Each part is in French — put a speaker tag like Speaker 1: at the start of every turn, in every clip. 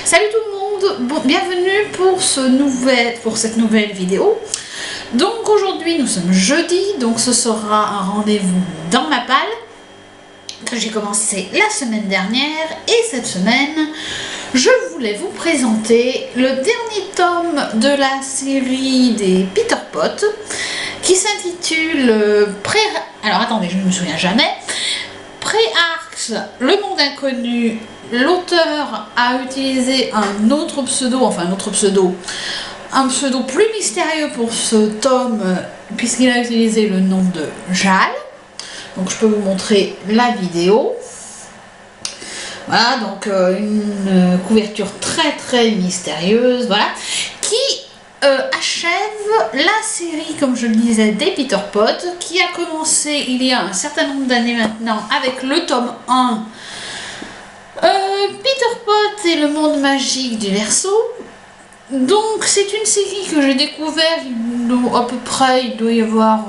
Speaker 1: Salut tout le monde, bon, bienvenue pour cette nouvelle vidéo. Donc aujourd'hui nous sommes jeudi, donc ce sera un rendez-vous dans ma palle que j'ai commencé la semaine dernière, et cette semaine je voulais vous présenter le dernier tome de la série des Peter Pot qui s'intitule alors attendez, je ne me souviens jamais, Pré-Arx, le monde inconnu. L'auteur a utilisé un autre pseudo, un pseudo plus mystérieux pour ce tome, puisqu'il a utilisé le nom de Jal. Donc je peux vous montrer la vidéo. Voilà, donc une couverture très mystérieuse, voilà, qui achève la série, comme je le disais, des Peter Pot, qui a commencé il y a un certain nombre d'années maintenant avec le tome 1. Peter Pot et le monde magique du Verseau. Donc c'est une série que j'ai découvert à peu près, il doit y avoir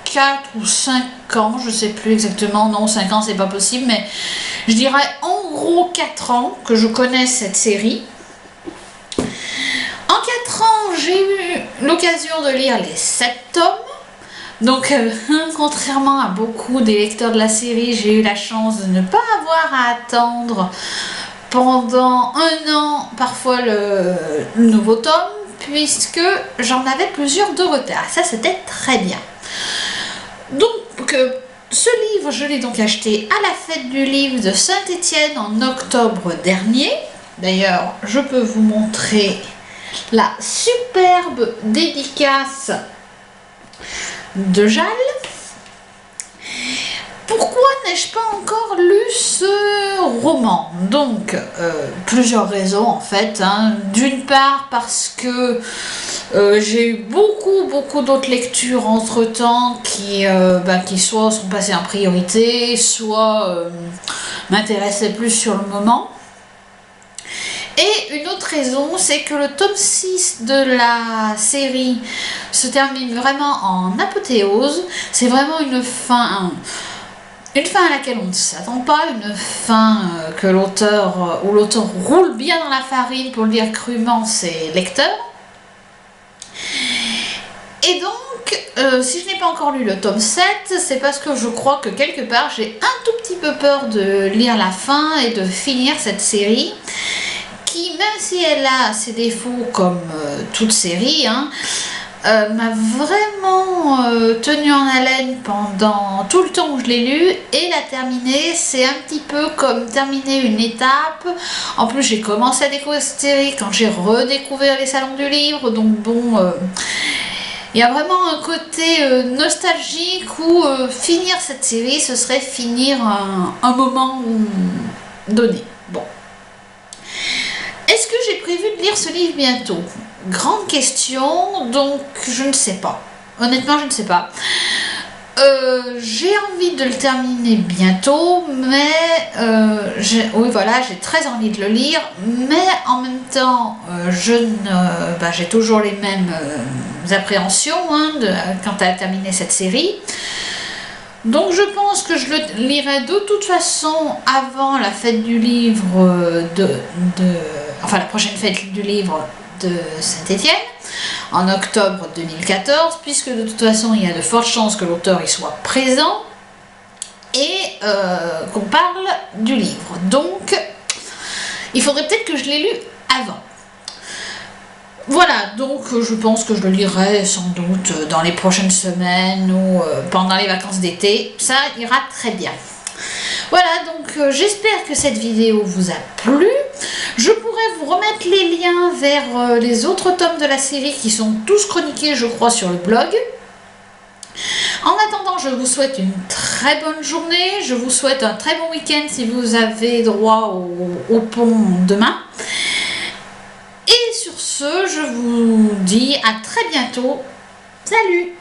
Speaker 1: 4 ou 5 ans, je sais plus exactement, non 5 ans c'est pas possible, mais je dirais en gros 4 ans que je connais cette série. En 4 ans j'ai eu l'occasion de lire les 7 tomes. Donc, contrairement à beaucoup des lecteurs de la série, j'ai eu la chance de ne pas avoir à attendre pendant 1 an, parfois le nouveau tome, puisque j'en avais plusieurs de retard. Ça, c'était très bien. Donc, ce livre, je l'ai donc acheté à la fête du livre de Saint-Étienne en octobre dernier. D'ailleurs, je peux vous montrer la superbe dédicace de Jal. Pourquoi n'ai-je pas encore lu ce roman? Donc plusieurs raisons en fait, hein. D'une part parce que j'ai eu beaucoup d'autres lectures entre temps qui soit sont passées en priorité, soit m'intéressaient plus sur le moment. Et une autre raison, c'est que le tome 6 de la série se termine vraiment en apothéose. C'est vraiment une fin à laquelle on ne s'attend pas, une fin que l'auteur roule bien dans la farine, pour le dire crûment, ses lecteurs. Et donc, si je n'ai pas encore lu le tome 7, c'est parce que je crois que quelque part j'ai un tout petit peu peur de lire la fin et de finir cette série, qui, même si elle a ses défauts comme toute série, hein, m'a vraiment tenu en haleine pendant tout le temps où je l'ai lu, et la terminer, c'est un petit peu comme terminer une étape. En plus, j'ai commencé à découvrir cette série quand j'ai redécouvert les salons du livre, donc bon, il y a vraiment un côté nostalgique où finir cette série, ce serait finir un moment donné. Bon. Est-ce que j'ai prévu de lire ce livre bientôt? Grande question, donc je ne sais pas. Honnêtement, je ne sais pas. J'ai envie de le terminer bientôt, mais oui, voilà, j'ai très envie de le lire, mais en même temps, j'ai toujours les mêmes appréhensions, hein, quant à terminer cette série. Donc je pense que je le lirai de toute façon avant la fête du livre la prochaine fête du livre de Saint-Étienne, en octobre 2014, puisque de toute façon il y a de fortes chances que l'auteur y soit présent et qu'on parle du livre. Donc il faudrait peut-être que je l'ai lu avant. Voilà, donc je pense que je le lirai sans doute dans les prochaines semaines ou pendant les vacances d'été. Ça ira très bien. Voilà, donc j'espère que cette vidéo vous a plu. Je pourrais vous remettre les liens vers les autres tomes de la série qui sont tous chroniqués, je crois, sur le blog. En attendant, je vous souhaite une très bonne journée. Je vous souhaite un très bon week-end si vous avez droit au pont demain. Et sur ce, je vous dis à très bientôt. Salut!